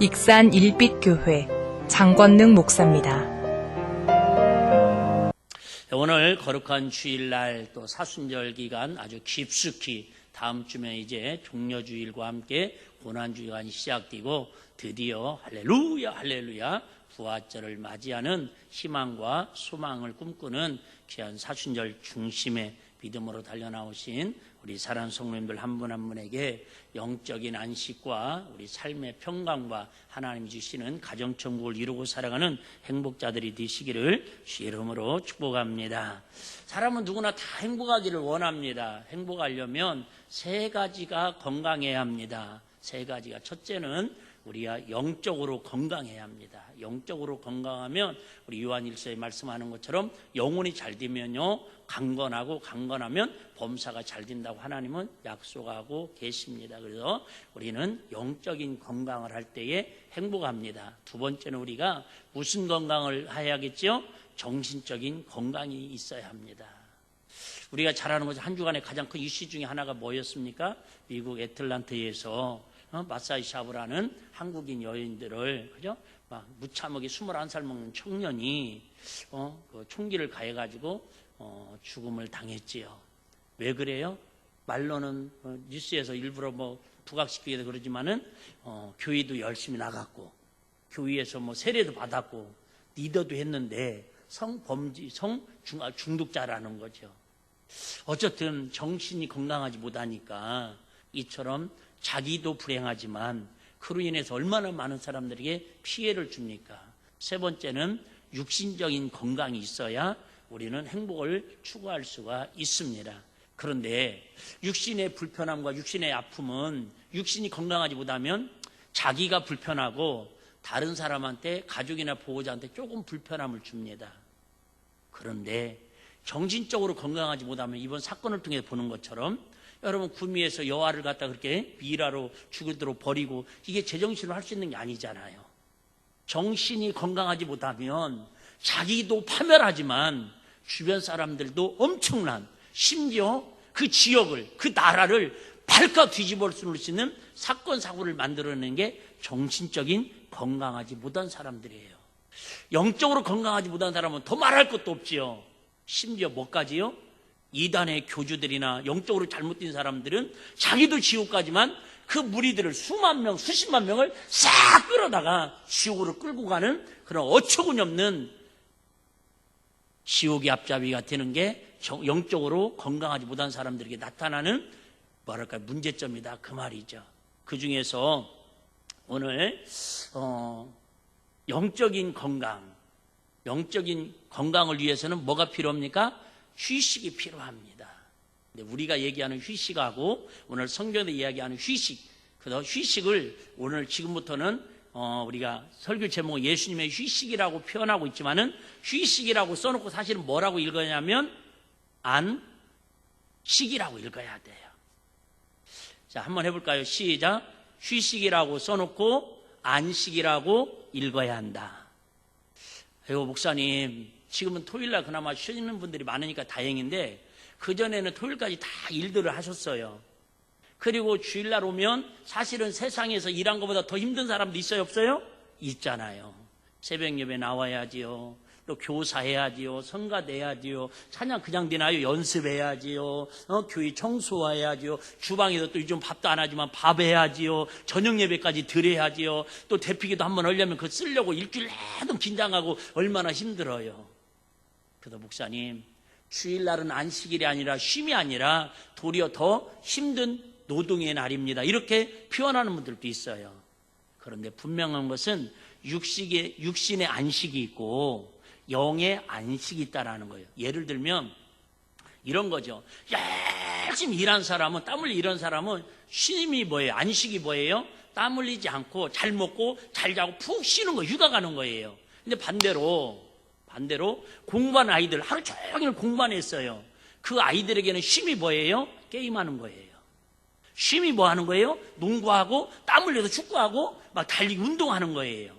익산 일빛교회 장권능 목사입니다. 오늘 거룩한 주일날 또 사순절 기간 아주 깊숙이 다음 주면 이제 종려주일과 함께 고난주일이 시작되고 드디어 할렐루야 할렐루야 부활절을 맞이하는 희망과 소망을 꿈꾸는 귀한 사순절 중심의 믿음으로 달려나오신 우리 사랑하는 성도님들 한 분 한 분에게 영적인 안식과 우리 삶의 평강과 하나님이 주시는 가정천국을 이루고 살아가는 행복자들이 되시기를 주의 이름으로 축복합니다. 사람은 누구나 다 행복하기를 원합니다. 행복하려면 세 가지가 건강해야 합니다. 세 가지가, 첫째는 우리가 영적으로 건강해야 합니다. 영적으로 건강하면 우리 요한일서에 말씀하는 것처럼 영혼이 잘 되면요 강건하고, 강건하면 범사가 잘 된다고 하나님은 약속하고 계십니다. 그래서 우리는 영적인 건강을 할 때에 행복합니다. 두 번째는 우리가 무슨 건강을 해야겠죠? 정신적인 건강이 있어야 합니다. 우리가 잘 아는 것은 한 주간에 가장 큰 이슈 중에 하나가 뭐였습니까? 미국 애틀란타에서 마사이 샤브라는 한국인 여인들을, 그죠? 막 무참하게 21살 먹는 청년이 그 총기를 가해가지고 죽음을 당했지요. 왜 그래요? 말로는 뉴스에서 일부러 부각시키기도 그러지만은 교회도 열심히 나갔고 교회에서 세례도 받았고 리더도 했는데 중독자라는 거죠. 어쨌든 정신이 건강하지 못하니까 이처럼 자기도 불행하지만 그로 인해서 얼마나 많은 사람들에게 피해를 줍니까? 세 번째는 육신적인 건강이 있어야 우리는 행복을 추구할 수가 있습니다. 그런데 육신의 불편함과 육신의 아픔은 육신이 건강하지 못하면 자기가 불편하고 다른 사람한테, 가족이나 보호자한테 조금 불편함을 줍니다. 그런데 정신적으로 건강하지 못하면 이번 사건을 통해 보는 것처럼 여러분 구미에서 여아를 갖다 그렇게 미라로 죽이도록 버리고 이게 제정신으로 할 수 있는 게 아니잖아요. 정신이 건강하지 못하면 자기도 파멸하지만 주변 사람들도 엄청난, 심지어 그 지역을, 그 나라를 발칵 뒤집어 수 있는 사건 사고를 만들어내는 게 정신적인 건강하지 못한 사람들이에요. 영적으로 건강하지 못한 사람은 더 말할 것도 없지요. 심지어 뭐까지요? 이단의 교주들이나 영적으로 잘못된 사람들은 자기도 지옥 가지만 그 무리들을 수만 명, 수십만 명을 싹 끌어다가 지옥으로 끌고 가는 그런 어처구니 없는 지옥의 앞잡이가 되는 게 영적으로 건강하지 못한 사람들에게 나타나는 문제점이다, 그 말이죠. 그 중에서 오늘 영적인 건강을 위해서는 뭐가 필요합니까? 휴식이 필요합니다. 근데 우리가 얘기하는 휴식하고 오늘 성경에 이야기하는 휴식, 그래서 휴식을 오늘 지금부터는 우리가 설교 제목은 예수님의 휴식이라고 표현하고 있지만은 휴식이라고 써놓고 사실은 뭐라고 읽어야냐면 안식이라고 읽어야 돼요. 자, 한번 해볼까요? 시작. 휴식이라고 써놓고 안식이라고 읽어야 한다. 아이고, 목사님, 지금은 토요일날 그나마 쉬는 분들이 많으니까 다행인데 그전에는 토요일까지 다 일들을 하셨어요. 그리고 주일날 오면 사실은 세상에서 일한 것보다 더 힘든 사람도 있어요, 없어요? 있잖아요. 새벽 예배 나와야지요. 또 교사해야지요. 성가대야지요. 찬양 그냥 되나요? 연습해야지요. 교회 청소해야지요. 주방에서 또 요즘 밥도 안 하지만 밥 해야지요. 저녁 예배까지 드려야지요. 또 대피기도 한번 하려면 그거 쓰려고 일주일 내내 긴장하고 얼마나 힘들어요. 그래서 목사님, 주일날은 안식일이 아니라 쉼이 아니라 도리어 더 힘든 노동의 날입니다. 이렇게 표현하는 분들도 있어요. 그런데 분명한 것은 육신의 안식이 있고 영의 안식이 있다라는 거예요. 예를 들면 이런 거죠. 열심히 일한 사람은, 땀 흘리 일한 사람은 쉼이 뭐예요? 안식이 뭐예요? 땀 흘리지 않고 잘 먹고 잘 자고 푹 쉬는 거, 휴가 가는 거예요. 근데 반대로 공부하는 아이들 하루 종일 공부만 했어요. 그 아이들에게는 쉼이 뭐예요? 게임하는 거예요. 쉼이 뭐 하는 거예요? 농구하고 땀 흘려서 축구하고 막 달리기 운동하는 거예요.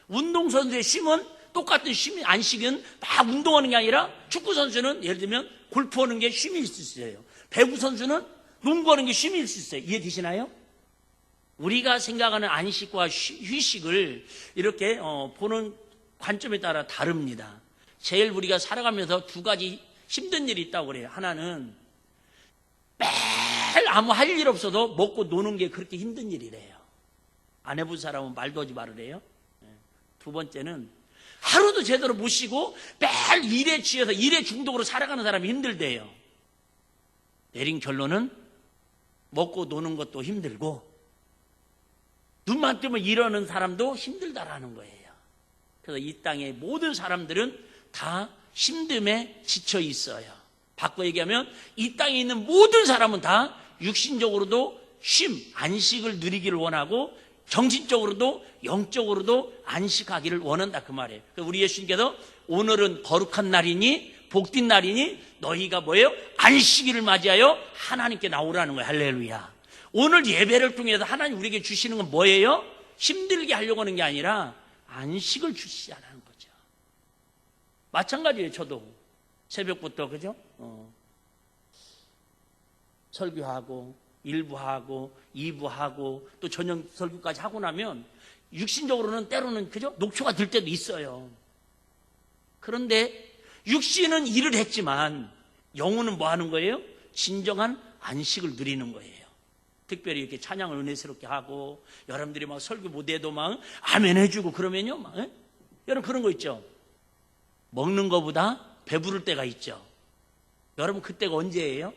운동선수의 쉼은 똑같은 쉼이, 안식은 막 운동하는 게 아니라 축구선수는 예를 들면 골프하는 게 쉼일 수 있어요. 배구선수는 농구하는 게 쉼일 수 있어요. 이해되시나요? 우리가 생각하는 안식과 휴식을 이렇게 보는 관점에 따라 다릅니다. 제일 우리가 살아가면서 두 가지 힘든 일이 있다고 그래요. 하나는 매일 아무 할 일 없어도 먹고 노는 게 그렇게 힘든 일이래요. 안 해본 사람은 말도 하지 말으래요. 두 번째는 하루도 제대로 못 쉬고 매일 일에 취해서 일에 중독으로 살아가는 사람이 힘들대요. 내린 결론은 먹고 노는 것도 힘들고 눈만 뜨면 이러는 사람도 힘들다라는 거예요. 그래서 이 땅의 모든 사람들은 다 힘듦에 지쳐 있어요. 바꿔 얘기하면 이 땅에 있는 모든 사람은 다 육신적으로도 안식을 누리기를 원하고 정신적으로도 영적으로도 안식하기를 원한다 그 말이에요. 우리 예수님께서 오늘은 거룩한 날이니 복된 날이니 너희가 뭐예요? 안식일을 맞이하여 하나님께 나오라는 거예요. 할렐루야. 오늘 예배를 통해서 하나님 우리에게 주시는 건 뭐예요? 힘들게 하려고 하는 게 아니라 안식을 주시자는 거죠. 마찬가지예요. 저도 새벽부터 그죠? 설교하고 1부하고 2부하고 또 저녁 설교까지 하고 나면 육신적으로는 때로는 그죠? 녹초가 들 때도 있어요. 그런데 육신은 일을 했지만 영혼은 뭐 하는 거예요? 진정한 안식을 누리는 거예요. 특별히 이렇게 찬양을 은혜스럽게 하고 여러분들이 막 설교 못해도 막 아멘 해주고 그러면요 막, 여러분 그런 거 있죠? 먹는 거보다 배부를 때가 있죠. 여러분 그때가 언제예요?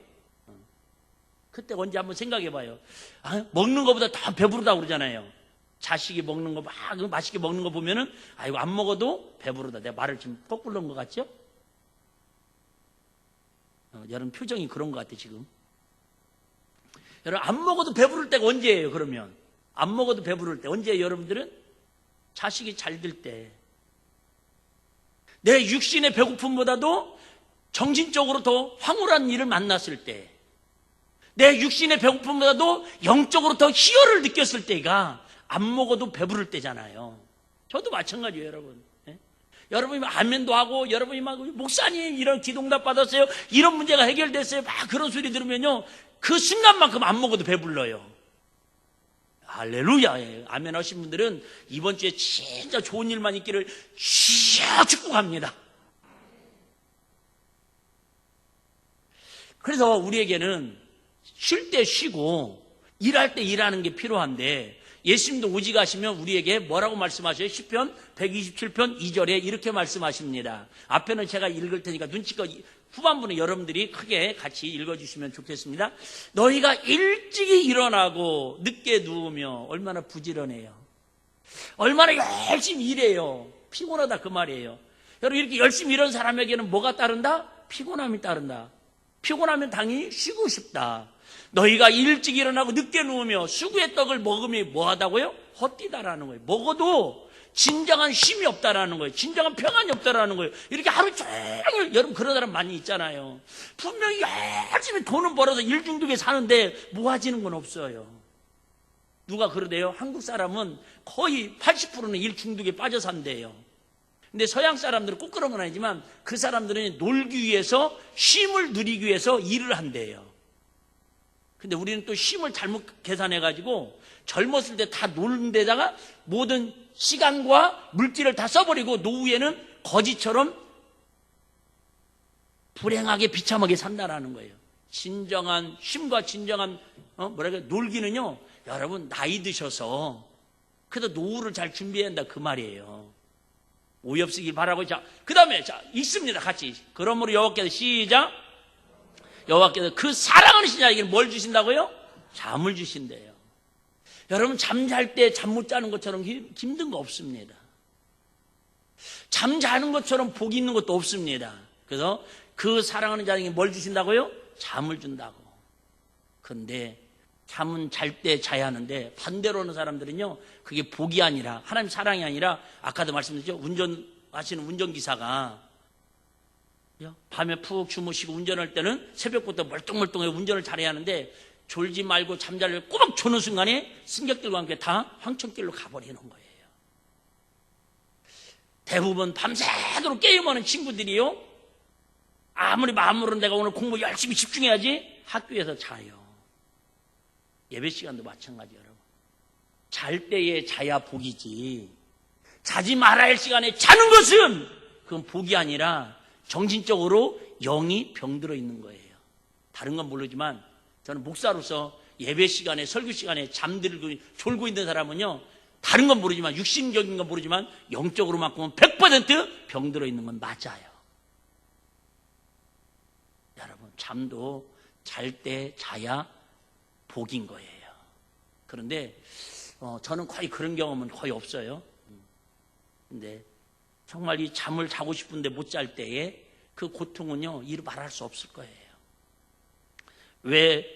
그때가 언제 한번 생각해 봐요. 먹는 거보다 더 배부르다고 그러잖아요. 자식이 먹는 거 막 맛있게 먹는 거 보면은 이거 안 먹어도 배부르다. 내가 말을 지금 거꾸로 한 것 같죠? 여러분 표정이 그런 것 같아 지금. 여러분 안 먹어도 배부를 때가 언제예요? 그러면 안 먹어도 배부를 때 언제예요? 여러분들은 자식이 잘 될 때, 내 육신의 배고픔보다도 정신적으로 더 황홀한 일을 만났을 때, 내 육신의 배고픔보다도 영적으로 더 희열을 느꼈을 때가 안 먹어도 배부를 때잖아요. 저도 마찬가지예요, 여러분. 여러분이 막 아멘도 하고 여러분이 막 목사님 이런 기도응답 받았어요, 이런 문제가 해결됐어요, 막 그런 소리 들으면요 그 순간만큼 안 먹어도 배불러요. 할렐루야. 아멘 하신 분들은 이번 주에 진짜 좋은 일만 있기를 쭉 축복합니다. 그래서 우리에게는 쉴 때 쉬고 일할 때 일하는 게 필요한데, 예수님도 오직 하시면 우리에게 뭐라고 말씀하셔요? 시편 127편 2절에 이렇게 말씀하십니다. 앞에는 제가 읽을 테니까 눈치껏 후반부는 여러분들이 크게 같이 읽어주시면 좋겠습니다. 너희가 일찍이 일어나고 늦게 누우며 얼마나 부지런해요. 얼마나 열심히 일해요. 피곤하다 그 말이에요. 여러분 이렇게 열심히 일하는 사람에게는 뭐가 따른다? 피곤함이 따른다. 피곤하면 당연히 쉬고 싶다. 너희가 일찍 일어나고 늦게 누우며 수구의 떡을 먹으면 뭐하다고요? 헛디다라는 거예요. 먹어도 진정한 쉼이 없다라는 거예요. 진정한 평안이 없다라는 거예요. 이렇게 하루 종일, 여러분 그런 사람 많이 있잖아요. 분명히 열심히 돈은 벌어서 일 중독에 사는데 모아지는 건 없어요. 누가 그러대요? 한국 사람은 거의 80%는 일 중독에 빠져 산대요. 근데 서양 사람들은 꼭 그런 건 아니지만 그 사람들은 놀기 위해서 쉼을 누리기 위해서 일을 한대요. 근데 우리는 또 쉼을 잘못 계산해가지고 젊었을 때 다 노는 데다가 모든 시간과 물질을 다 써버리고 노후에는 거지처럼 불행하게 비참하게 산다라는 거예요. 진정한 쉼과 진정한 놀기는요, 여러분 나이 드셔서 그래도 노후를 잘 준비해야 한다 그 말이에요. 오해 없으길 바라고. 자, 그 다음에 읽습니다 같이. 그러므로 여호와께서 시작. 여호와께서 그 사랑하는 자에게 뭘 주신다고요? 잠을 주신대요. 여러분 잠잘 때 잠 못 자는 것처럼 힘든 거 없습니다. 잠 자는 것처럼 복이 있는 것도 없습니다. 그래서 그 사랑하는 자에게 뭘 주신다고요? 잠을 준다고. 그런데 잠은 잘 때 자야 하는데 반대로 하는 사람들은요 그게 복이 아니라 하나님 사랑이 아니라, 아까도 말씀드렸죠, 운전하시는 운전기사가 밤에 푹 주무시고 운전할 때는 새벽부터 멀뚱멀뚱하게 운전을 잘해야 하는데 졸지 말고 잠자리를 꼬박 조는 순간에 승객들과 함께 다 황천길로 가버리는 거예요. 대부분 밤새도록 게임하는 친구들이요, 아무리 마음으로는 내가 오늘 공부 열심히 집중해야지 학교에서 자요. 예배 시간도 마찬가지. 여러분 잘 때에 자야 복이지, 자지 말아야 할 시간에 자는 것은 그건 복이 아니라 정신적으로 영이 병들어 있는 거예요. 다른 건 모르지만 저는 목사로서 예배 시간에, 설교 시간에 잠들고 졸고 있는 사람은요, 다른 건 모르지만, 육신적인 건 모르지만 영적으로만큼은 100% 병들어 있는 건 맞아요. 여러분, 잠도 잘 때 자야 복인 거예요. 그런데 저는 거의 그런 경험은 거의 없어요. 근데 정말 이 잠을 자고 싶은데 못 잘 때에 그 고통은요, 이루 말할 수 없을 거예요. 왜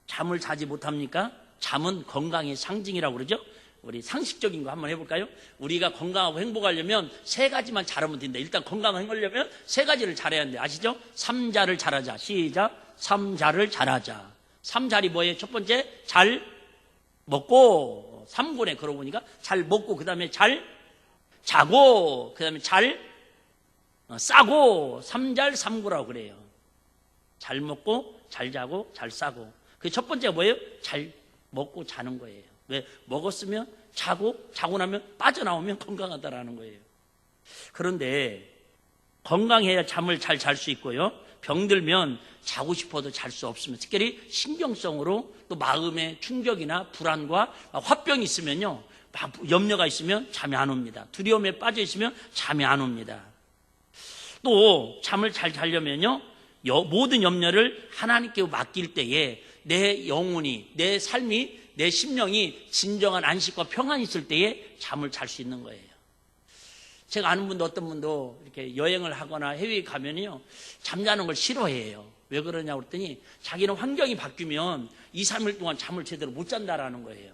잠을 자지 못합니까? 잠은 건강의 상징이라고 그러죠. 우리 상식적인 거 한번 해볼까요? 우리가 건강하고 행복하려면 3가지만 잘하면 된다. 일단 건강하려면 3가지를 잘해야 하는데, 아시죠? 3자를 잘하자. 시작. 3자를 잘하자. 3자리 뭐예요? 첫 번째, 잘 먹고, 3권에 그러고 보니까 잘 먹고, 그 다음에 잘 자고, 그 다음에 잘 싸고, 3잘 3구라고 그래요. 잘 먹고, 잘 자고, 잘 싸고. 그 첫 번째가 뭐예요? 잘 먹고 자는 거예요. 왜? 먹었으면 자고, 자고 나면 빠져나오면 건강하다라는 거예요. 그런데 건강해야 잠을 잘 잘 수 있고요, 병들면 자고 싶어도 잘 수 없으면, 특별히 신경성으로 또 마음의 충격이나 불안과 화병이 있으면요, 염려가 있으면 잠이 안 옵니다. 두려움에 빠져 있으면 잠이 안 옵니다. 또 잠을 잘 자려면요, 모든 염려를 하나님께 맡길 때에 내 영혼이, 내 삶이, 내 심령이 진정한 안식과 평안이 있을 때에 잠을 잘 수 있는 거예요. 제가 아는 분도, 어떤 분도 이렇게 여행을 하거나 해외에 가면요, 잠자는 걸 싫어해요. 왜 그러냐고 그랬더니 자기는 환경이 바뀌면 2, 3일 동안 잠을 제대로 못 잔다라는 거예요.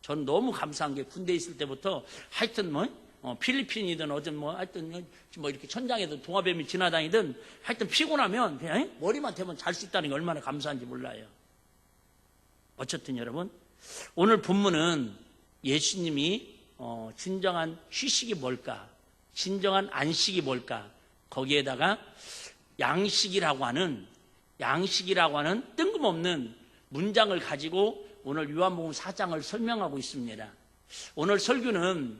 저는 너무 감사한 게, 군대에 있을 때부터 하여튼 필리핀이든 어든 하여튼 이렇게 천장에도 동화뱀이 지나다니든 하여튼 피곤하면 그냥 머리만 대면 잘 수 있다는 게 얼마나 감사한지 몰라요. 어쨌든 여러분, 오늘 본문은 예수님이 진정한 휴식이 뭘까, 진정한 안식이 뭘까, 거기에다가 양식이라고 하는 뜬금없는 문장을 가지고 오늘 요한복음 4장을 설명하고 있습니다. 오늘 설교는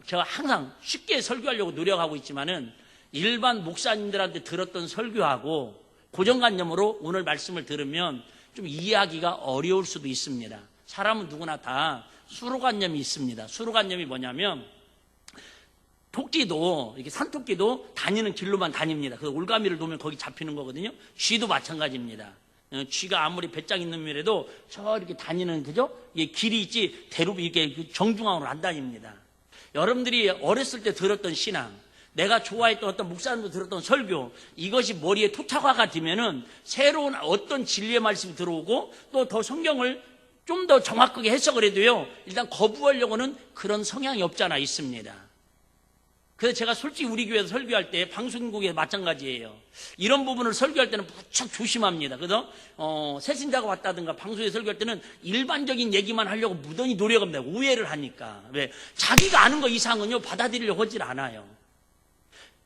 제가 항상 쉽게 설교하려고 노력하고 있지만은 일반 목사님들한테 들었던 설교하고 고정관념으로 오늘 말씀을 들으면 좀 이해하기가 어려울 수도 있습니다. 사람은 누구나 다 수로관념이 있습니다. 수로관념이 뭐냐면, 토끼도, 이렇게 산토끼도 다니는 길로만 다닙니다. 그 올가미를 놓으면 거기 잡히는 거거든요. 쥐도 마찬가지입니다. 쥐가 아무리 배짱 있는 놈이라도 저 이렇게 다니는, 그죠? 이게 길이 있지, 대로 이렇게 정중앙으로 안 다닙니다. 여러분들이 어렸을 때 들었던 신앙, 내가 좋아했던 어떤 목사님도 들었던 설교, 이것이 머리에 토착화가 되면은 새로운 어떤 진리의 말씀이 들어오고 또 더 성경을 좀 더 정확하게 해석을 해도요, 일단 거부하려고는 그런 성향이 없잖아 있습니다. 그래서 제가 솔직히 우리 교회에서 설교할 때, 방송국에 마찬가지예요. 이런 부분을 설교할 때는 무척 조심합니다. 그래서 새신자가 왔다든가 방송에 설교할 때는 일반적인 얘기만 하려고 무던히 노력합니다. 오해를 하니까. 왜? 자기가 아는 거 이상은요, 받아들이려고 하질 않아요.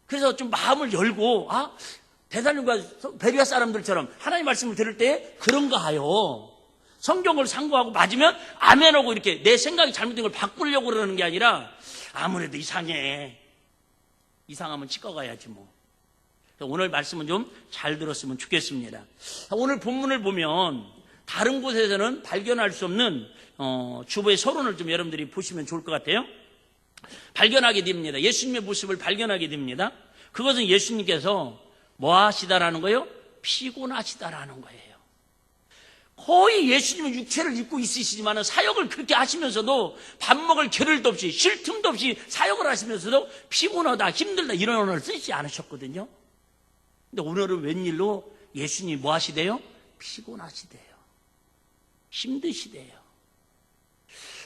그래서 좀 마음을 열고, 대살림과 베리아 사람들처럼 하나님 말씀을 들을 때 그런가 하요. 성경을 상고하고 맞으면 아멘하고 이렇게 내 생각이 잘못된 걸 바꾸려고 그러는 게 아니라, 아무래도 이상해. 이상하면 치과 가야지 뭐. 오늘 말씀은 좀 잘 들었으면 좋겠습니다. 오늘 본문을 보면 다른 곳에서는 발견할 수 없는 주보의 서론을 좀 여러분들이 보시면 좋을 것 같아요. 발견하게 됩니다. 예수님의 모습을 발견하게 됩니다. 그것은 예수님께서 뭐 하시다라는 거예요? 피곤하시다라는 거예요. 거의 예수님은 육체를 입고 있으시지만 사역을 그렇게 하시면서도 밥 먹을 겨를도 없이, 쉴 틈도 없이 사역을 하시면서도 피곤하다, 힘들다 이런 언어를 쓰지 않으셨거든요. 근데 오늘은 웬일로 예수님이 뭐 하시대요? 피곤하시대요. 힘드시대요.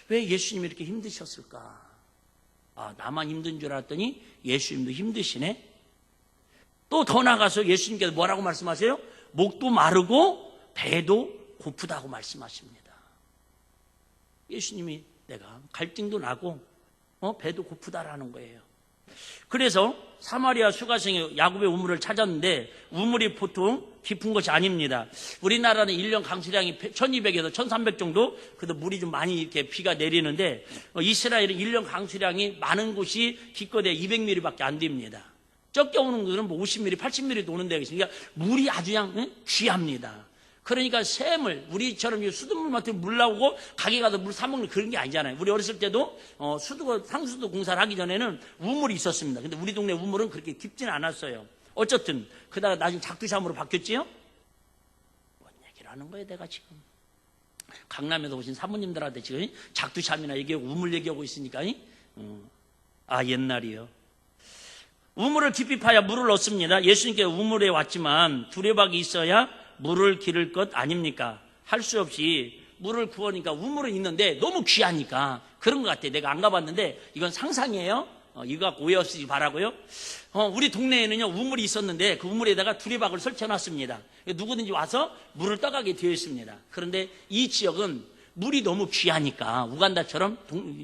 왜 예수님이 이렇게 힘드셨을까? 나만 힘든 줄 알았더니 예수님도 힘드시네. 또 더 나가서 예수님께서 뭐라고 말씀하세요? 목도 마르고 배도 고프다고 말씀하십니다. 예수님이 내가 갈등도 나고 배도 고프다라는 거예요. 그래서 사마리아 수가성이 야곱의 우물을 찾았는데 우물이 보통 깊은 것이 아닙니다. 우리나라는 1년 강수량이 1200에서 1300 정도, 그래도 물이 좀 많이 이렇게 비가 내리는데 이스라엘은 1년 강수량이 많은 곳이 기껏해 200mm밖에 안 됩니다. 적게 오는 곳은 뭐 50mm, 80mm도 오는 데가 있으니까 물이 아주 그냥 귀합니다. 그러니까 샘을, 우리처럼 수돗물 같은 물 나오고 가게 가서 물 사먹는 그런 게 아니잖아요. 우리 어렸을 때도 상수도 공사를 하기 전에는 우물이 있었습니다. 근데 우리 동네 우물은 그렇게 깊지는 않았어요. 어쨌든 그다가 나중에 작두샴으로 바뀌었지요. 뭔 얘기를 하는 거예요 내가 지금. 강남에서 오신 사모님들한테 지금 작두샴이나 얘기하고 우물 얘기하고 있으니까. 옛날이요. 우물을 깊이 파야 물을 얻습니다. 예수님께 우물에 왔지만 두레박이 있어야 물을 기를 것 아닙니까? 할 수 없이 물을 구하니까 우물은 있는데 너무 귀하니까 그런 것 같아요. 내가 안 가봤는데 이건 상상이에요. 이거 갖고 오해 없으시기 바라고요. 우리 동네에는요 우물이 있었는데 그 우물에다가 두레박을 설쳐놨습니다. 누구든지 와서 물을 떠가게 되어 있습니다. 그런데 이 지역은 물이 너무 귀하니까 우간다처럼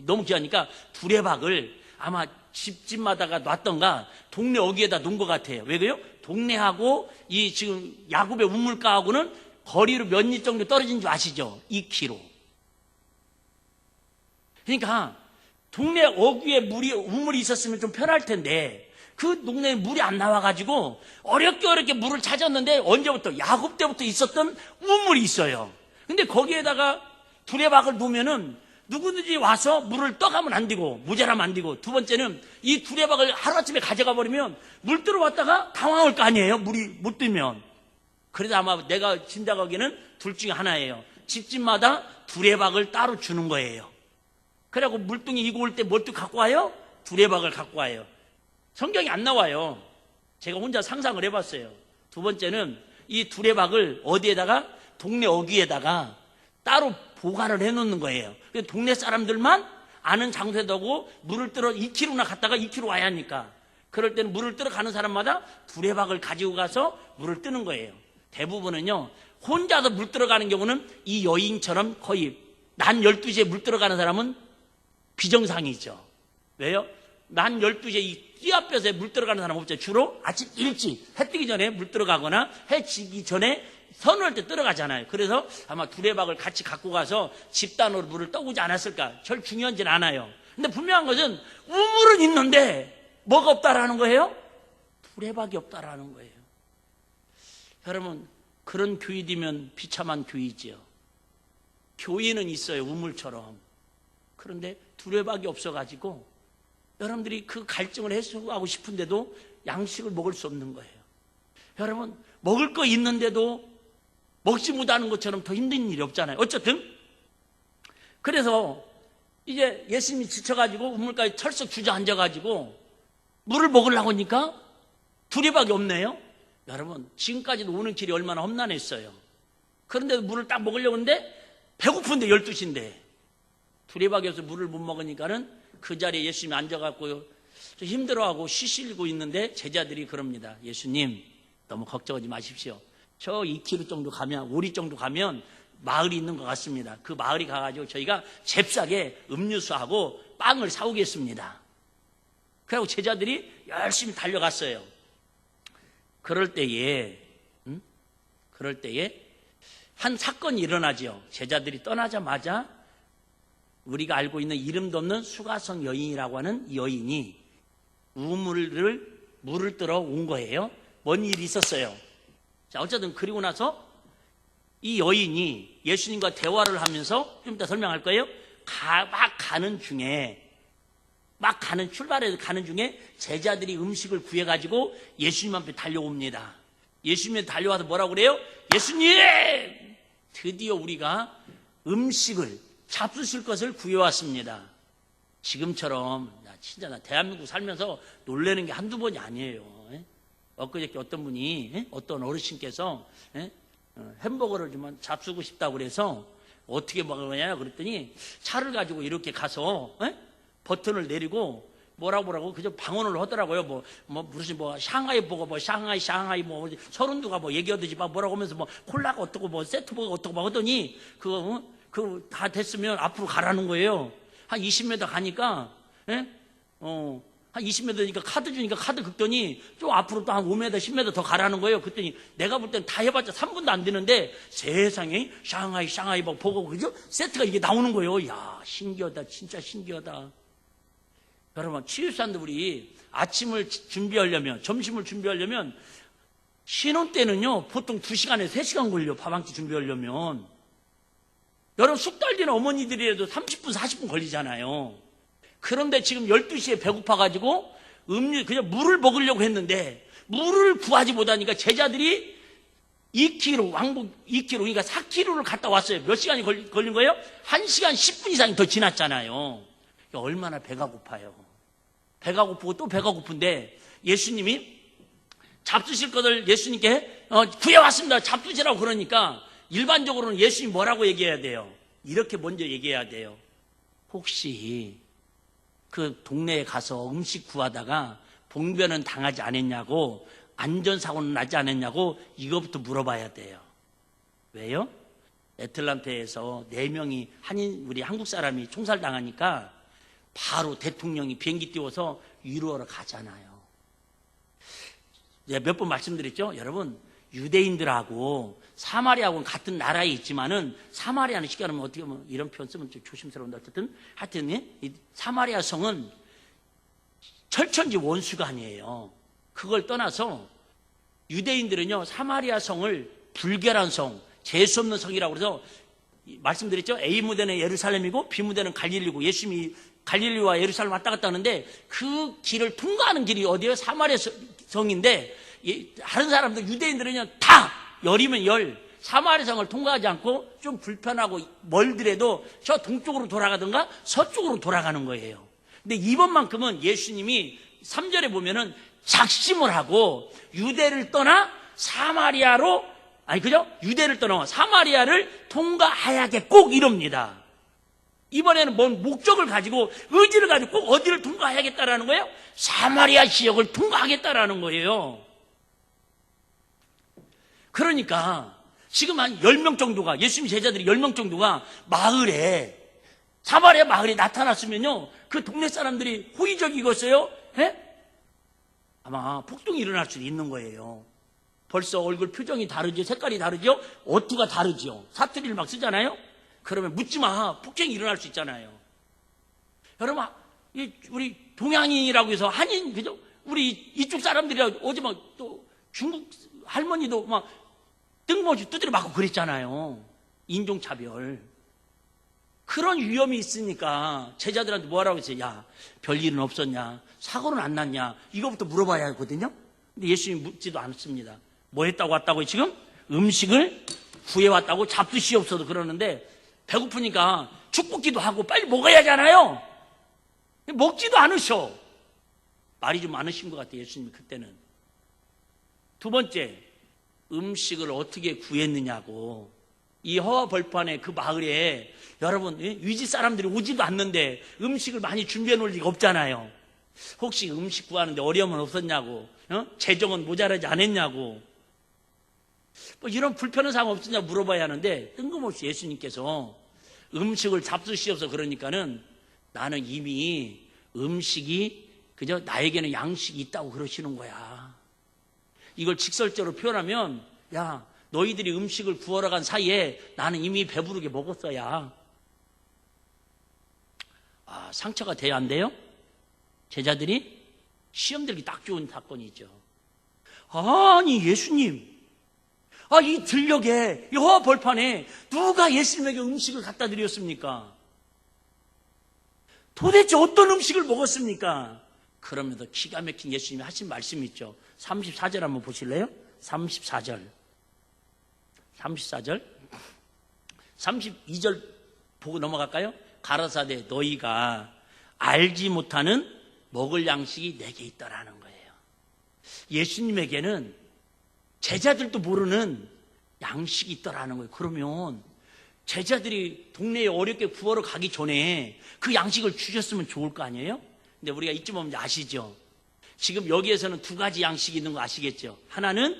너무 귀하니까 두레박을 아마 집마다가 놨던가 동네 어귀에다 놓은 것 같아요. 왜 그래요? 동네하고 이 지금 야곱의 우물가하고는 거리로 몇 리 정도 떨어진 줄 아시죠? 2km. 그러니까 동네 어귀에 우물이 있었으면 좀 편할 텐데 그 동네에 물이 안 나와가지고 어렵게 물을 찾았는데 언제부터? 야곱 때부터 있었던 우물이 있어요. 근데 거기에다가 두레박을 놓으면은 누구든지 와서 물을 떠가면 안 되고 모자라면 안 되고, 두 번째는 이 두레박을 하루아침에 가져가 버리면 물 들어왔다가 당황할 거 아니에요. 물이 못 뜨면. 그래서 아마 내가 짐작하기에는 둘 중에 하나예요. 집집마다 두레박을 따로 주는 거예요. 그래갖고 물뚱이 이고 올 때 뭘 또 갖고 와요? 두레박을 갖고 와요. 성경이 안 나와요. 제가 혼자 상상을 해봤어요. 두 번째는 이 두레박을 어디에다가, 동네 어귀에다가 따로 보관을 해놓는 거예요. 동네 사람들만 아는 장소에 두고 물을 뜨러 2km나 갔다가 2km 와야 하니까, 그럴 때는 물을 뜨러 가는 사람마다 두레박을 가지고 가서 물을 뜨는 거예요. 대부분은요 혼자서 물 뜨러 가는 경우는 이 여인처럼 거의 낮 12시에 물 뜨러 가는 사람은 비정상이죠. 왜요? 낮 12시에 이 띠아볕에 물 뜨러 가는 사람 없죠. 주로 아침 일찍 해 뜨기 전에 물 뜨러 가거나 해 지기 전에 선호할 때 들어가잖아요. 그래서 아마 두레박을 같이 갖고 가서 집단으로 물을 떠오지 않았을까. 절 중요하진 않아요. 근데 분명한 것은 우물은 있는데 뭐가 없다라는 거예요? 두레박이 없다라는 거예요. 여러분, 그런 교회이면 비참한 교회이지요. 교회는 있어요, 우물처럼. 그런데 두레박이 없어가지고 여러분들이 그 갈증을 해소하고 싶은데도 양식을 먹을 수 없는 거예요. 여러분, 먹을 거 있는데도 먹지 못하는 것처럼 더 힘든 일이 없잖아요. 어쨌든 그래서 이제 예수님이 지쳐가지고 우물가에 털썩 주저앉아가지고 물을 먹으려고 하니까 두레박이 없네요. 여러분, 지금까지도 오는 길이 얼마나 험난했어요. 그런데도 물을 딱 먹으려고 하는데 배고픈데 12시인데 두레박이 없어서 물을 못 먹으니까는 그 자리에 예수님이 앉아갖고 좀 힘들어하고 쉬시고 있는데 제자들이 그럽니다. 예수님, 너무 걱정하지 마십시오. 저 2km 정도 가면, 5리 정도 가면 마을이 있는 것 같습니다. 그 마을이 가가지고 저희가 잽싸게 음료수하고 빵을 사오겠습니다. 그리고 제자들이 열심히 달려갔어요. 그럴 때에 한 사건이 일어나죠. 제자들이 떠나자마자 우리가 알고 있는 이름도 없는 수가성 여인이라고 하는 이 여인이 물을 뜨러 온 거예요. 뭔 일이 있었어요. 자, 어쨌든 그리고 나서 이 여인이 예수님과 대화를 하면서 좀 이따 설명할 거예요. 출발해서 가는 중에 제자들이 음식을 구해가지고 예수님 앞에 달려옵니다. 예수님한테 달려와서 뭐라고 그래요? 예수님! 드디어 우리가 음식을, 잡수실 것을 구해왔습니다. 지금처럼, 나 대한민국 살면서 놀라는 게 한두 번이 아니에요. 엊그저께 어떤 분이, 어떤 어르신께서 햄버거를 좀 잡수고 싶다고 그래서 어떻게 먹으냐 그랬더니 차를 가지고 이렇게 가서 버튼을 내리고 뭐라고 그저 방언을 하더라고요. 무슨 샹하이 버거, 샹하이 서른두가 얘기하듯이 뭐라고 하면서 콜라가 어떻고 세트버거 어떻고 하더니 그거 다 됐으면 앞으로 가라는 거예요. 한 20m 가니까 한 20m 되니까 카드 주니까 카드 긁더니 좀 앞으로 또 한 5m, 10m 더 가라는 거예요. 그랬더니 내가 볼 땐 다 해봤자 3분도 안 되는데 세상에 샹하이 막 보고 그죠? 세트가 이게 나오는 거예요. 야, 신기하다. 진짜 신기하다. 여러분, 치유산도 우리 아침을 준비하려면, 점심을 준비하려면 신혼 때는요, 보통 2시간에서 3시간 걸려. 밥 한 끼 준비하려면. 여러분, 숙달 되는 어머니들이라도 30분, 40분 걸리잖아요. 그런데 지금 12시에 배고파가지고 그냥 물을 먹으려고 했는데 물을 구하지 못하니까 제자들이 2km, 왕복 2km, 그러니까 4km를 갔다 왔어요. 몇 시간이 걸린 거예요? 1시간 10분 이상이 더 지났잖아요. 얼마나 배가 고파요. 배가 고프고 또 배가 고픈데 예수님이 잡수실 것을 예수님께 구해왔습니다. 잡수시라고 그러니까 일반적으로는 예수님이 뭐라고 얘기해야 돼요? 이렇게 먼저 얘기해야 돼요. 혹시 그 동네에 가서 음식 구하다가 봉변은 당하지 않았냐고, 안전사고는 나지 않았냐고 이거부터 물어봐야 돼요. 왜요? 애틀란타에서 4명이 우리 한국 사람이 총살당하니까 바로 대통령이 비행기 띄워서 위로하러 가잖아요. 몇 번 말씀드렸죠? 여러분, 유대인들하고 사마리아하고는 같은 나라에 있지만은 사마리아는 쉽게 말하면 어떻게 보면 이런 표현 쓰면 좀 조심스러운데 어쨌든 하여튼 이 사마리아 성은 철천지 원수가 아니에요. 그걸 떠나서 유대인들은요 사마리아 성을 불결한 성, 재수 없는 성이라고 그래서 말씀드렸죠? A 무대는 예루살렘이고 B 무대는 갈릴리고 예수님이 갈릴리와 예루살렘 왔다 갔다 하는데 그 길을 통과하는 길이 어디예요? 사마리아 성인데 다른 사람들 유대인들은요 다 열이면 열 사마리아 성을 통과하지 않고 좀 불편하고 멀더라도 저 동쪽으로 돌아가든가 서쪽으로 돌아가는 거예요. 근데 이번만큼은 예수님이 3절에 보면은 작심을 하고 유대를 떠나 사마리아로 그죠? 유대를 떠나 사마리아를 통과해야겠 꼭 이럽니다. 이번에는 뭔 목적을 가지고 의지를 가지고 꼭 어디를 통과해야겠다라는 거예요? 사마리아 지역을 통과하겠다라는 거예요. 그러니까 지금 한 10명 정도가 예수님 제자들이 10명 정도가 사마리아 마을에 나타났으면요 그 동네 사람들이 호의적이겠어요? 아마 폭동이 일어날 수도 있는 거예요. 벌써 얼굴 표정이 다르죠. 색깔이 다르죠. 어투가 다르죠. 사투리를 막 쓰잖아요. 그러면 묻지마. 폭행이 일어날 수 있잖아요. 여러분 우리 동양인이라고 해서 한인 그죠? 우리 이쪽 사람들이라 어제 막 또 중국 할머니도 막 뜬금없이 두드려 맞고 그랬잖아요. 인종차별. 그런 위험이 있으니까 제자들한테 뭐라고 했어요? 야, 별일은 없었냐? 사고는 안 났냐? 이거부터 물어봐야 하거든요. 근데 예수님이 묻지도 않습니다. 뭐 했다고 왔다고 지금? 음식을 구해왔다고 잡수시옵소서 그러는데 배고프니까 축복기도 하고 빨리 먹어야 하잖아요. 먹지도 않으셔. 말이 좀 많으신 것 같아요. 예수님이 그때는. 두 번째, 음식을 어떻게 구했느냐고. 이 허와 벌판의 그 마을에 여러분 위지 사람들이 오지도 않는데 음식을 많이 준비해 놓을 리가 없잖아요. 혹시 음식 구하는데 어려움은 없었냐고, 재정은 모자라지 않았냐고, 뭐 이런 불편한 상황 없었냐고 물어봐야 하는데 뜬금없이 예수님께서 음식을 잡수시옵소서 그러니까는 나는 이미 음식이 그저 나에게는 양식이 있다고 그러시는 거야. 이걸 직설적으로 표현하면 야, 너희들이 음식을 구하러 간 사이에 나는 이미 배부르게 먹었어야. 상처가 돼야 안 돼요? 제자들이 시험 들기 딱 좋은 사건이죠. 아니 예수님, 이 들녘에 이 허와 벌판에 누가 예수님에게 음식을 갖다 드렸습니까? 도대체 어떤 음식을 먹었습니까? 그러면서 기가 막힌 예수님이 하신 말씀이 있죠. 34절 한번 보실래요? 34절 32절 보고 넘어갈까요? 가라사대 너희가 알지 못하는 먹을 양식이 내게 있더라는 거예요. 예수님에게는 제자들도 모르는 양식이 있더라는 거예요. 그러면 제자들이 동네에 어렵게 구하러 가기 전에 그 양식을 주셨으면 좋을 거 아니에요? 근데 우리가 이쯤 오면 아시죠? 지금 여기에서는 두 가지 양식이 있는 거 아시겠죠? 하나는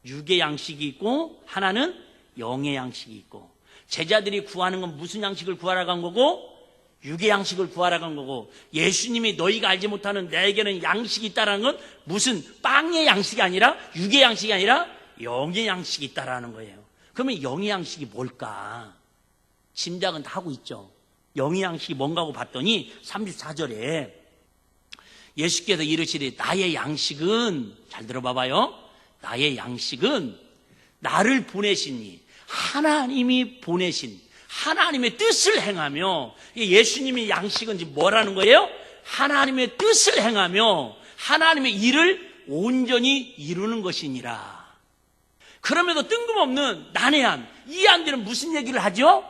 육의 양식이 있고 하나는 영의 양식이 있고, 제자들이 구하는 건 무슨 양식을 구하러 간 거고? 육의 양식을 구하러 간 거고, 예수님이 너희가 알지 못하는 내게는 양식이 있다라는 건 무슨 빵의 양식이 아니라, 육의 양식이 아니라 영의 양식이 있다라는 거예요. 그러면 영의 양식이 뭘까? 짐작은 다 하고 있죠. 영의 양식이 뭔가 하고 봤더니 34절에 예수께서 이르시되 나의 양식은, 잘 들어봐봐요, 나의 양식은 나를 보내시니, 하나님이 보내신 하나님의 뜻을 행하며, 예수님의 양식은 지금 뭐라는 거예요? 하나님의 뜻을 행하며 하나님의 일을 온전히 이루는 것이니라. 그럼에도 뜬금없는 난해한 이 안되는 무슨 얘기를 하죠?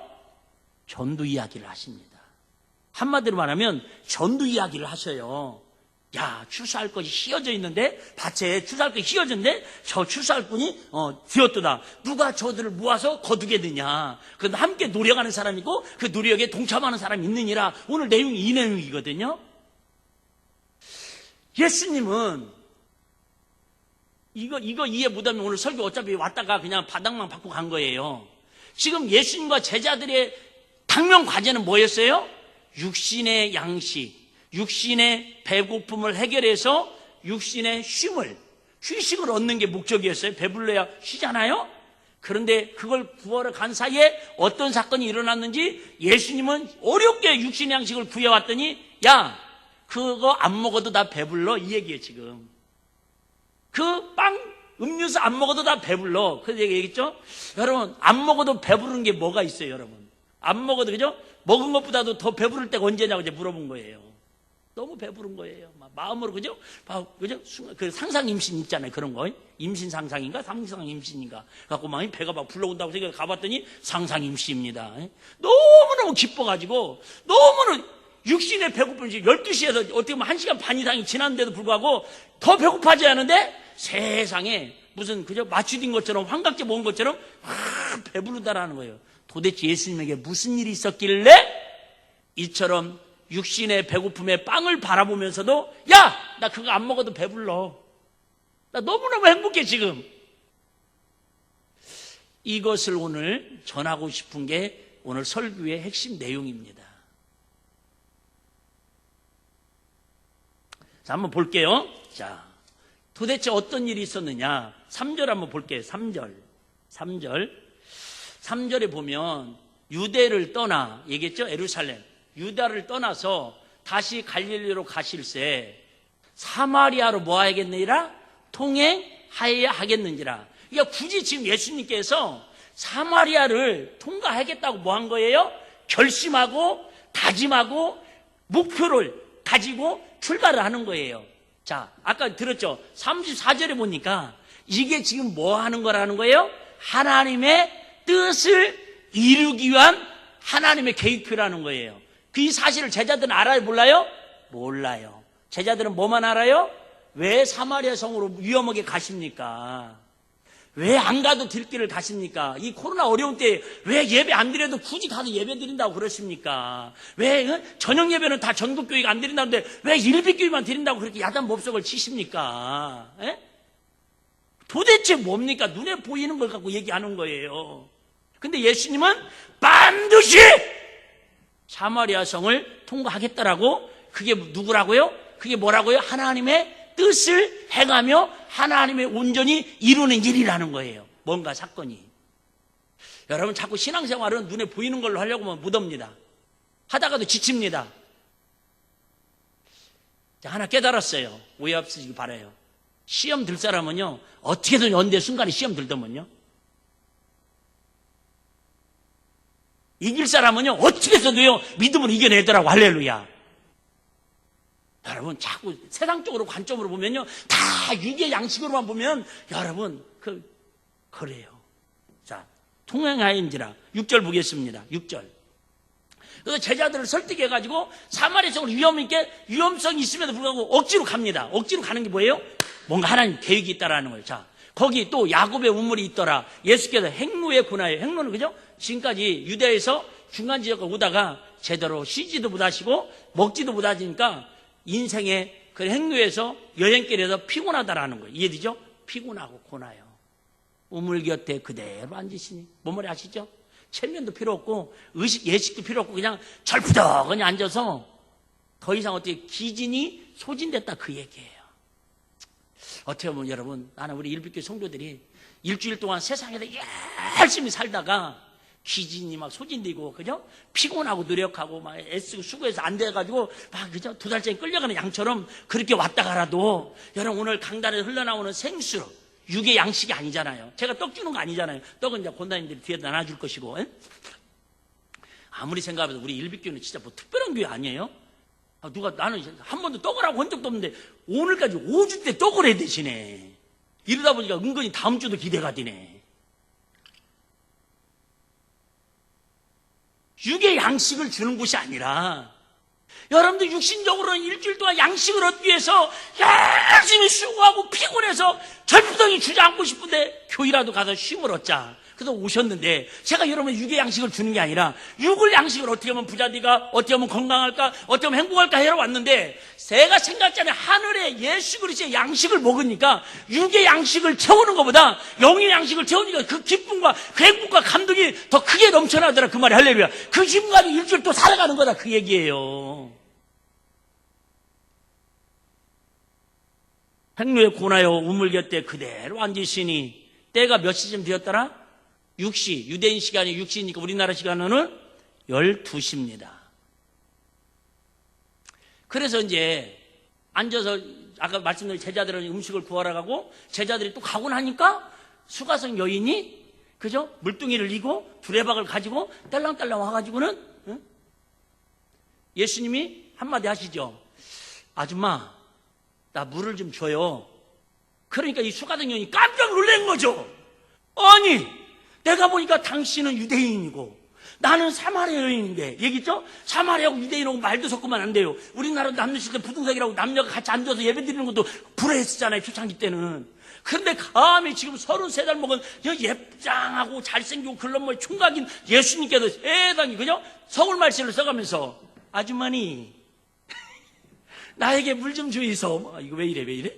전도 이야기를 하십니다. 한마디로 말하면 전도 이야기를 하셔요. 야, 추수할 것이 휘어져 있는데, 밭에 추수할 것이 휘어졌는데 저 추수할 분이 되었도다. 누가 저들을 모아서 거두겠느냐. 그런데 함께 노력하는 사람이 있고 그 노력에 동참하는 사람이 있느니라. 오늘 내용이 이 내용이거든요. 예수님은 이거 이해 못하면 오늘 설교 어차피 왔다가 그냥 바닥만 받고 간 거예요. 지금 예수님과 제자들의 당면 과제는 뭐였어요? 육신의 양식, 육신의 배고픔을 해결해서 육신의 휴식을 얻는 게 목적이었어요. 배불러야 쉬잖아요. 그런데 그걸 구하러 간 사이에 어떤 사건이 일어났는지, 예수님은 어렵게 육신의 양식을 구해왔더니, 야, 그거 안 먹어도 다 배불러, 이 얘기예요. 지금 그 빵, 음료수 안 먹어도 다 배불러, 그 얘기겠죠. 여러분, 안 먹어도 배부른 게 뭐가 있어요? 여러분, 안 먹어도, 그죠? 먹은 것보다도 더 배부를 때가 언제냐고 이제 물어본 거예요. 너무 배부른 거예요. 마음으로, 그죠? 그죠? 그 상상 임신 있잖아요. 그런 거. 임신 상상인가? 상상 임신인가? 갖고 막 배가 막 불러온다고 생각해 가봤더니 상상 임신입니다. 너무너무 기뻐가지고, 너무너무 육신의 배고픔이 12시에서 어떻게 보면 1시간 반 이상이 지났는데도 불구하고 더 배고파져야 하는데, 세상에 무슨, 그죠? 마취된 것처럼, 환각제 먹은 것처럼 배부르다라는 거예요. 도대체 예수님에게 무슨 일이 있었길래 이처럼 육신의 배고픔에 빵을 바라보면서도, 야, 나 그거 안 먹어도 배불러, 나 너무너무 행복해 지금. 이것을 오늘 전하고 싶은 게 오늘 설교의 핵심 내용입니다. 자, 한번 볼게요. 자, 도대체 어떤 일이 있었느냐. 3절 한번 볼게요. 3절에 보면 유대를 떠나, 얘기했죠? 예루살렘, 유다를 떠나서 다시 갈릴리로 가실새 사마리아로 뭐 하겠느니라? 통행하여야 하겠는지라. 그러니까 굳이 지금 예수님께서 사마리아를 통과하겠다고 뭐 한 거예요? 결심하고 다짐하고 목표를 가지고 출발을 하는 거예요. 자, 아까 들었죠? 34절에 보니까 이게 지금 뭐 하는 거라는 거예요? 하나님의 뜻을 이루기 위한 하나님의 계획표라는 거예요. 그 사실을 제자들은 알아요? 몰라요? 몰라요. 제자들은 뭐만 알아요? 왜 사마리아 성으로 위험하게 가십니까? 왜 안 가도 될 길을 가십니까? 이 코로나 어려운 때 왜 예배 안 드려도 굳이 가서 예배 드린다고 그러십니까? 왜 저녁 예배는 다 전국교회가 안 드린다는데 왜 일비교회만 드린다고 그렇게 야단 법석을 치십니까? 에? 도대체 뭡니까? 눈에 보이는 걸 갖고 얘기하는 거예요. 근데 예수님은 반드시 사마리아 성을 통과하겠다라고. 그게 누구라고요? 그게 뭐라고요? 하나님의 뜻을 행하며 하나님의 온전히 이루는 일이라는 거예요. 뭔가 사건이. 여러분, 자꾸 신앙생활은 눈에 보이는 걸로 하려고 하면 무덥니다. 하다가도 지칩니다. 하나 깨달았어요. 오해 없으시기 바라요. 시험 들 사람은요, 어떻게든 연대 순간에 시험 들더면요, 이길 사람은요, 어떻게 해서도요, 믿음으로 이겨내더라고. 할렐루야. 여러분, 자꾸 세상적으로 관점으로 보면요, 다 육의 양식으로만 보면, 여러분, 그래요. 자, 통행하인지라. 6절 보겠습니다. 6절. 그래서 제자들을 설득해가지고 사마리아 성을 위험성이 있음에도 불구하고 억지로 갑니다. 억지로 가는 게 뭐예요? 뭔가 하나님 계획이 있다라는 거예요. 자, 거기 또 야곱의 우물이 있더라. 예수께서 행로의 고나요. 행로는 그죠? 지금까지 유대에서 중간 지역에 오다가 제대로 쉬지도 못하시고 먹지도 못하시니까 인생의 그 행로에서 여행길에서 피곤하다라는 거예요. 이해되죠? 피곤하고 고나요. 우물 곁에 그대로 앉으시니. 뭔 말이 아시죠? 체면도 필요 없고 예식도 필요 없고 그냥 절부덕하니 앉아서 더 이상 어떻게 기진이 소진됐다 그 얘기예요. 어떻게 보면 여러분, 나는 우리 일빛교회 성도들이 일주일 동안 세상에서 열심히 살다가 기진이 막 소진되고, 그죠? 피곤하고 노력하고 막 애쓰고 수고해서 안 돼가지고 막 그죠? 2달째 끌려가는 양처럼 그렇게 왔다 가라도, 여러분 오늘 강단에 흘러나오는 생수, 육의 양식이 아니잖아요. 제가 떡 주는 거 아니잖아요. 떡은 이제 권사님들이 뒤에다 나눠줄 것이고. 에? 아무리 생각해도 우리 일빛교회는 진짜 뭐 특별한 교회 아니에요? 누가 나는 한 번도 떡을 하고 한 적도 없는데 오늘까지 5주 때 떡을 해 드시네. 이러다 보니까 은근히 다음 주도 기대가 되네. 육의 양식을 주는 곳이 아니라, 여러분들 육신적으로는 일주일 동안 양식을 얻기 위해서 열심히 수고하고 피곤해서 절부덩이 주저앉고 싶은데 교회라도 가서 쉼을 얻자. 그래서 오셨는데, 제가 여러분 육의 양식을 주는 게 아니라 육을 양식을 어떻게 하면 부자디가, 어떻게 하면 건강할까, 어떻게 하면 행복할까 해러 왔는데, 제가 생각자는 하늘의 예수 그리스도의 양식을 먹으니까 육의 양식을 채우는 것보다 영의 양식을 채우니까 그 기쁨과 그 행복과 감동이 더 크게 넘쳐나더라. 그 말이 할렐루야. 그 기쁨 가지고 일주일 또 살아가는 거다 그 얘기예요. 행로에 고나여 우물 곁에 그대로 앉으시니, 때가 몇 시쯤 되었더라? 6시, 유대인 시간이 6시니까 우리나라 시간으로는 12시입니다. 그래서 이제 앉아서 아까 말씀드린 제자들은 음식을 구하러 가고, 제자들이 또 가고 나니까 수가성 여인이, 그죠? 물뚱이를 이고 두레박을 가지고 딸랑딸랑 와가지고는, 응? 예수님이 한마디 하시죠. 아줌마, 나 물을 좀 줘요. 그러니까 이 수가성 여인이 깜짝 놀란 거죠. 아니, 내가 보니까 당신은 유대인이고 나는 사마리아 여인인데, 얘기죠? 사마리아하고 유대인하고 말도 섞으면 안 돼요. 우리나라 남녀시대 부동산이라고 남녀가 같이 앉아서 예배 드리는 것도 불화했었잖아요, 초창기 때는. 그런데 감히 지금 33살 먹은 예쁘장하고 잘생기고 글럼머리 총각인 예수님께서 세상에, 그죠? 서울 말씨를 써가면서, 아주머니 나에게 물 좀 주이소. 이거 왜 이래?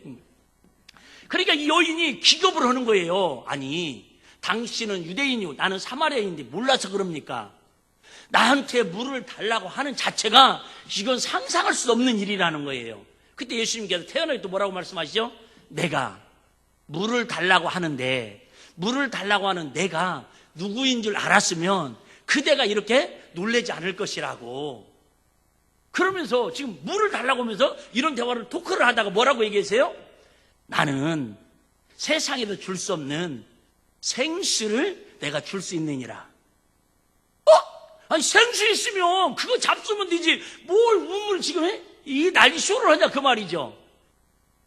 그러니까 이 여인이 기겁을 하는 거예요. 아니, 당신은 유대인이고 나는 사마리아인인데 몰라서 그럽니까? 나한테 물을 달라고 하는 자체가 이건 상상할 수 없는 일이라는 거예요. 그때 예수님께서 태어나게 또 뭐라고 말씀하시죠? 내가 물을 달라고 하는데, 물을 달라고 하는 내가 누구인 줄 알았으면 그대가 이렇게 놀라지 않을 것이라고. 그러면서 지금 물을 달라고 하면서 이런 대화를 토크를 하다가 뭐라고 얘기하세요? 나는 세상에도 줄 수 없는 생수를 내가 줄 수 있느니라. 아니, 생수 있으면 그거 잡수면 되지 뭘 우물 지금 해? 이 난리 쇼를 하냐 그 말이죠.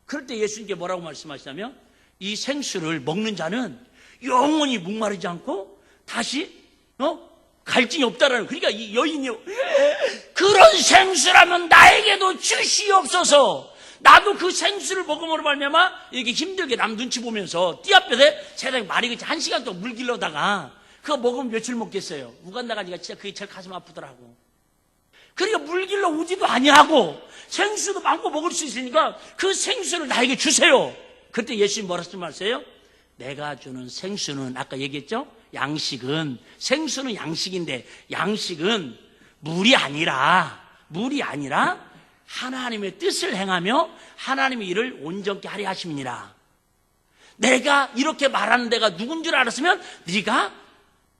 그럴 때 예수님께 뭐라고 말씀하시냐면, 이 생수를 먹는 자는 영원히 목마르지 않고 다시 갈증이 없다라는. 그러니까 이 여인이 그런 생수라면 나에게도 주시옵소서. 나도 그 생수를 먹음으로 말미암아 이렇게 힘들게 남 눈치 보면서 띠 앞에서 세상에 말이 그치 1시간 동안 물 길러다가 그거 먹으면 며칠 먹겠어요. 우간다 가니까 진짜 그게 제일 가슴 아프더라고. 그러니까 물 길러 오지도 아니하고 생수도 많고 먹을 수 있으니까 그 생수를 나에게 주세요. 그때 예수님 뭐라고 말씀하세요? 내가 주는 생수는, 아까 얘기했죠? 양식은, 생수는 양식인데 양식은 물이 아니라 하나님의 뜻을 행하며 하나님의 일을 온전케 하려 하심이니라. 내가 이렇게 말하는 데가 누군 줄 알았으면 네가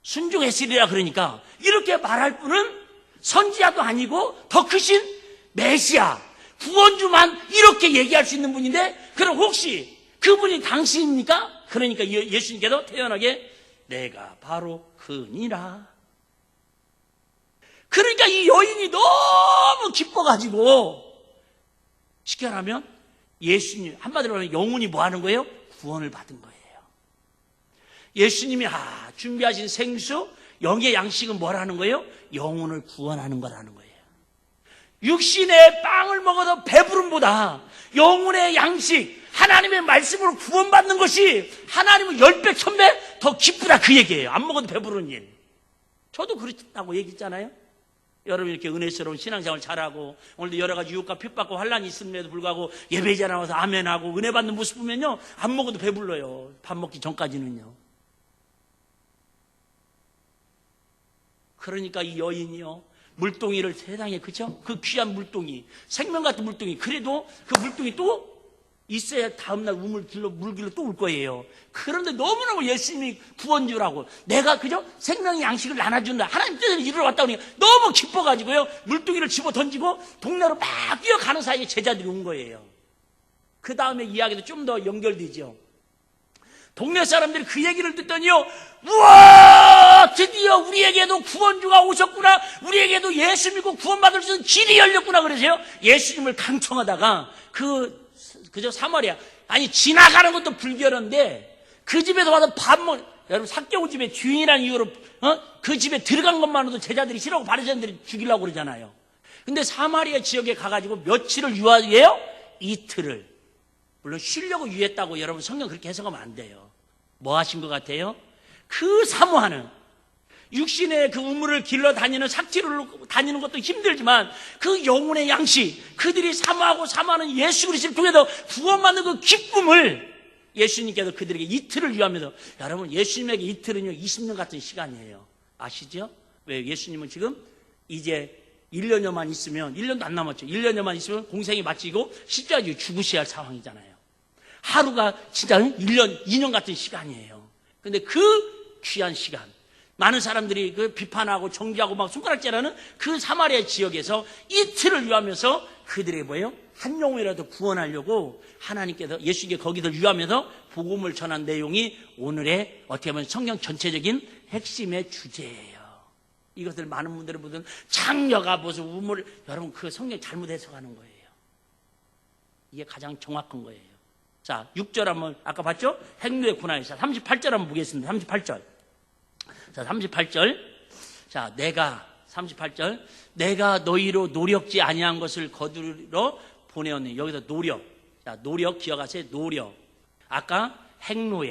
순종했으리라. 그러니까 이렇게 말할 분은 선지자도 아니고 더 크신 메시아, 구원주만 이렇게 얘기할 수 있는 분인데, 그럼 혹시 그분이 당신입니까? 그러니까 예수님께서 태연하게 내가 바로 그니라. 그러니까 이 여인이 너무 기뻐가지고, 쉽게 말하면 예수님, 한마디로 하면 영혼이 뭐 하는 거예요? 구원을 받은 거예요. 예수님이 준비하신 생수, 영의 양식은 뭐라는 거예요? 영혼을 구원하는 거라는 거예요. 육신의 빵을 먹어도 배부름보다 영혼의 양식, 하나님의 말씀으로 구원받는 것이 하나님은 10배, 1000배 더 기쁘다 그 얘기예요. 안 먹어도 배부른 일. 저도 그렇다고 얘기했잖아요. 여러분 이렇게 은혜스러운 신앙생활 잘하고 오늘도 여러 가지 유혹과 핍박과 환란이 있음에도 불구하고 예배자 나와서 아멘하고 은혜 받는 모습 보면요, 안 먹어도 배불러요. 밥 먹기 전까지는요. 그러니까 이 여인이요, 물동이를 세상에, 그죠? 그 귀한 물동이, 생명 같은 물동이, 그래도 그 물동이 또 있어야 다음날 물길로 또 올 거예요. 그런데 너무너무 예수님이 구원주라고, 내가 그죠? 생명의 양식을 나눠준다, 하나님 뜻을 이루러 왔다 보니까 너무 기뻐가지고요, 물동이를 집어 던지고 동네로 막 뛰어가는 사이에 제자들이 온 거예요. 그 다음에 이야기도 좀 더 연결되죠. 동네 사람들이 그 얘기를 듣더니요, 우와, 드디어 우리에게도 구원주가 오셨구나, 우리에게도 예수 믿고 구원받을 수 있는 길이 열렸구나. 그래서요, 예수님을 강청하다가 그저 사마리아, 아니 지나가는 것도 불결한데 그 집에서 와서 여러분 삭개오 집의 주인이라는 이유로 그 집에 들어간 것만으로도 제자들이 싫어하고 바리새인들이 죽이려고 그러잖아요. 근데 사마리아 지역에 가가지고 며칠을 유하게요? 이틀을. 물론 쉬려고 유했다고 여러분 성경 그렇게 해석하면 안 돼요. 뭐 하신 것 같아요? 그 사모하는, 육신의 그 우물을 길러 다니는 삭지로 다니는 것도 힘들지만 그 영혼의 양식, 그들이 사모하는 예수 그리스도를 통해서 구원받는 그 기쁨을 예수님께서 그들에게 이틀을 위하면서, 여러분 예수님에게 이틀은요 20년 같은 시간이에요. 아시죠? 왜? 예수님은 지금 이제 1년여만 있으면, 1년도 안 남았죠. 1년여만 있으면 공생이 마치고 십자가에 죽으셔야 할 상황이잖아요. 하루가 진짜 1년, 2년 같은 시간이에요. 근데 그 귀한 시간, 많은 사람들이 그 비판하고 정죄하고 막 손가락질하는 그 사마리아 지역에서 이틀을 위하면서 그들의 뭐예요? 한 영혼이라도 구원하려고 하나님께서 예수님께 거기들 위하면서 복음을 전한 내용이 오늘의 어떻게 보면 성경 전체적인 핵심의 주제예요. 이것을 많은 분들이 보던 창녀가 무슨 우물, 여러분 그 성경 잘못 해석하는 거예요. 이게 가장 정확한 거예요. 자, 6절 한번 아까 봤죠? 행로의 고난이사. 38절 한번 보겠습니다. 38절. 자, 38절. 자, 38절. 내가 너희로 노력지 아니한 것을 거두러 보내었네. 여기서 노력. 자, 노력 기억하세요. 노력. 아까 행로.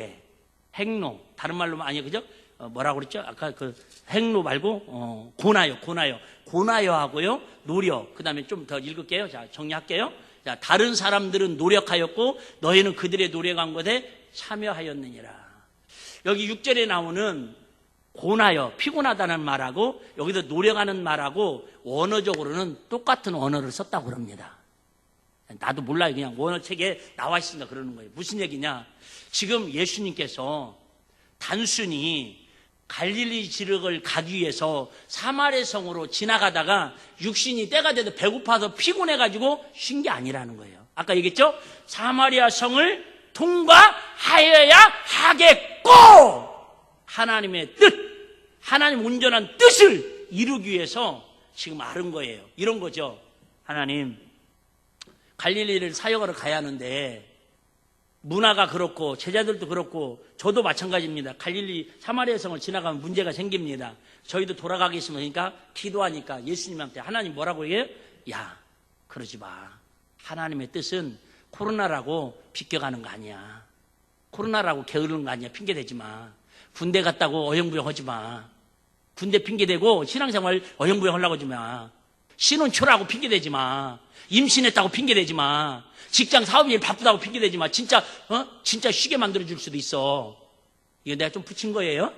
다른 말로 아니에요. 그죠? 뭐라고 그랬죠? 아까 그 행로 말고 고나요 하고요. 노력. 그다음에 좀 더 읽을게요. 자, 정리할게요. 자, 다른 사람들은 노력하였고 너희는 그들의 노력한 것에 참여하였느니라. 여기 6절에 나오는 고나여, 피곤하다는 말하고 여기서 노력하는 말하고 원어적으로는 똑같은 언어를 썼다고 그럽니다. 나도 몰라요. 그냥 원어책에 나와 있으니까 그러는 거예요. 무슨 얘기냐? 지금 예수님께서 단순히 갈릴리 지역을 가기 위해서 사마리아 성으로 지나가다가 육신이 때가 돼도 배고파서 피곤해가지고 쉰 게 아니라는 거예요. 아까 얘기했죠? 사마리아 성을 통과하여야 하겠고 하나님의 뜻, 하나님 온전한 뜻을 이루기 위해서 지금 아른 거예요. 이런 거죠. 하나님, 갈릴리를 사역하러 가야 하는데 문화가 그렇고 제자들도 그렇고 저도 마찬가지입니다. 갈릴리 사마리아 성을 지나가면 문제가 생깁니다. 저희도 돌아가겠습니다. 기도하니까 예수님한테 하나님 뭐라고 해요? 야, 그러지 마. 하나님의 뜻은 코로나라고 비껴가는 거 아니야. 코로나라고 게으르는 거 아니야. 핑계대지 마. 군대 갔다고 어영부영 하지 마. 군대 핑계대고 신앙생활 어영부영 하려고 하지 마. 신혼초라고 핑계대지 마. 임신했다고 핑계대지 마. 직장 사업일 바쁘다고 핑계대지 마. 진짜 쉬게 만들어줄 수도 있어. 이거 내가 좀 붙인 거예요.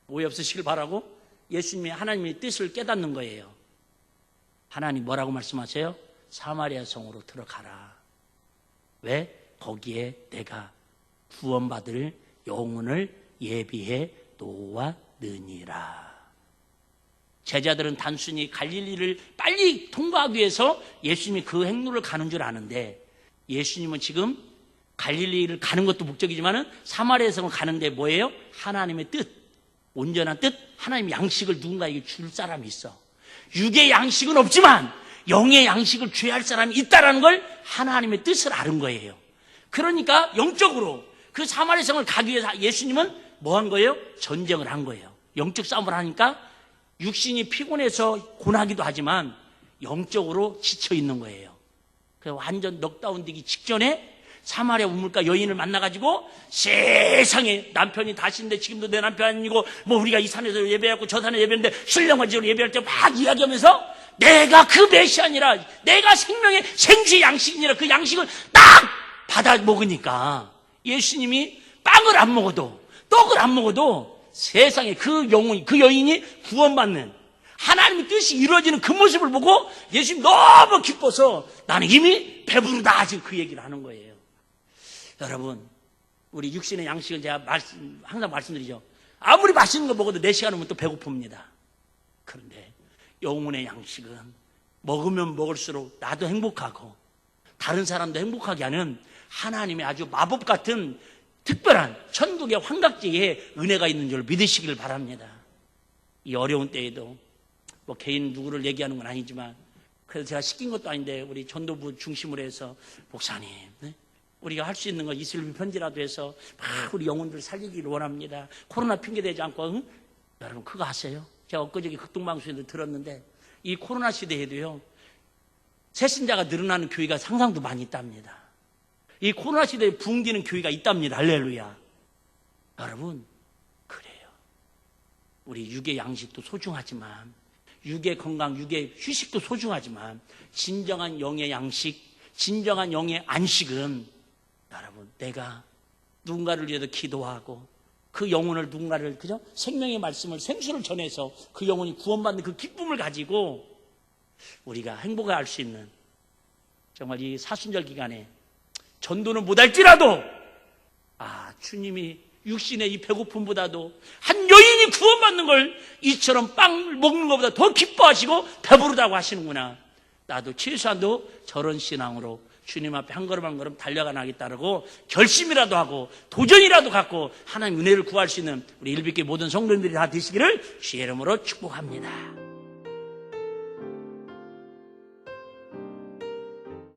오해 없으시길 바라고. 예수님이 하나님의 뜻을 깨닫는 거예요. 하나님 뭐라고 말씀하세요? 사마리아 성으로 들어가라. 왜? 거기에 내가 구원받을 영혼을 예비해 놓았느니라. 제자들은 단순히 갈릴리를 빨리 통과하기 위해서 예수님이 그 행로를 가는 줄 아는데 예수님은 지금 갈릴리를 가는 것도 목적이지만 사마리아 성을 가는데 뭐예요? 하나님의 뜻, 온전한 뜻, 하나님의 양식을 누군가에게 줄 사람이 있어. 육의 양식은 없지만 영의 양식을 줘야 할 사람이 있다는 걸 하나님의 뜻을 아는 거예요. 그러니까 영적으로 그 사마리아 성을 가기 위해서 예수님은 뭐 한 거예요? 전쟁을 한 거예요. 영적 싸움을 하니까 육신이 피곤해서 고나기도 하지만 영적으로 지쳐 있는 거예요. 그래서 완전 넉다운 되기 직전에 사마리아 우물가 여인을 만나가지고 세상에 남편이 다신데 지금도 내 남편 아니고 뭐 우리가 이 산에서 예배하고 저 산에 예배했는데 신령한 지역으로 예배할 때 막 이야기하면서 내가 그 메시아니라, 내가 생명의 생수의 양식이니라, 그 양식을 딱 받아 먹으니까 예수님이 빵을 안 먹어도 떡을 안 먹어도 세상에 그 영혼이, 그 여인이 구원받는, 하나님의 뜻이 이루어지는 그 모습을 보고 예수님 너무 기뻐서 나는 이미 배부르다, 지금 그 얘기를 하는 거예요. 여러분, 우리 육신의 양식은 제가 항상 말씀드리죠. 아무리 맛있는 거 먹어도 4시간 후면 또 배고픕니다. 그런데 영혼의 양식은 먹으면 먹을수록 나도 행복하고 다른 사람도 행복하게 하는 하나님의 아주 마법 같은 특별한 천국의 환각지에 은혜가 있는 줄 믿으시길 바랍니다. 이 어려운 때에도 뭐 개인 누구를 얘기하는 건 아니지만 그래서 제가 시킨 것도 아닌데 우리 전도부 중심으로 해서 목사님, 네? 우리가 할 수 있는 거 이슬비 편지라도 해서 막 우리 영혼들 살리기를 원합니다. 코로나 핑계대지 않고. 응? 여러분 그거 아세요? 제가 엊그저께 극동방송에도 들었는데 이 코로나 시대에도요 새신자가 늘어나는 교회가 상상도 많이 있답니다. 이 코로나 시대에 붕디는 교회가 있답니다. 할렐루야. 여러분 그래요. 우리 육의 양식도 소중하지만 육의 건강, 육의 휴식도 소중하지만 진정한 영의 양식, 진정한 영의 안식은 여러분 내가 누군가를 위해서 기도하고 그 영혼을 누군가를 그죠? 생명의 말씀을 생수를 전해서 그 영혼이 구원받는 그 기쁨을 가지고 우리가 행복할 수 있는 정말 이 사순절 기간에 전도는 못할지라도 주님이 육신의 이 배고픔보다도 한 여인이 구원받는 걸 이처럼 빵 먹는 것보다 더 기뻐하시고 배부르다고 하시는구나. 나도 최소한도 저런 신앙으로 주님 앞에 한 걸음 한 걸음 달려가 나겠다고 결심이라도 하고 도전이라도 갖고 하나님 은혜를 구할 수 있는 우리 일비교회 모든 성도님들이 다 되시기를 주의 이름으로 축복합니다.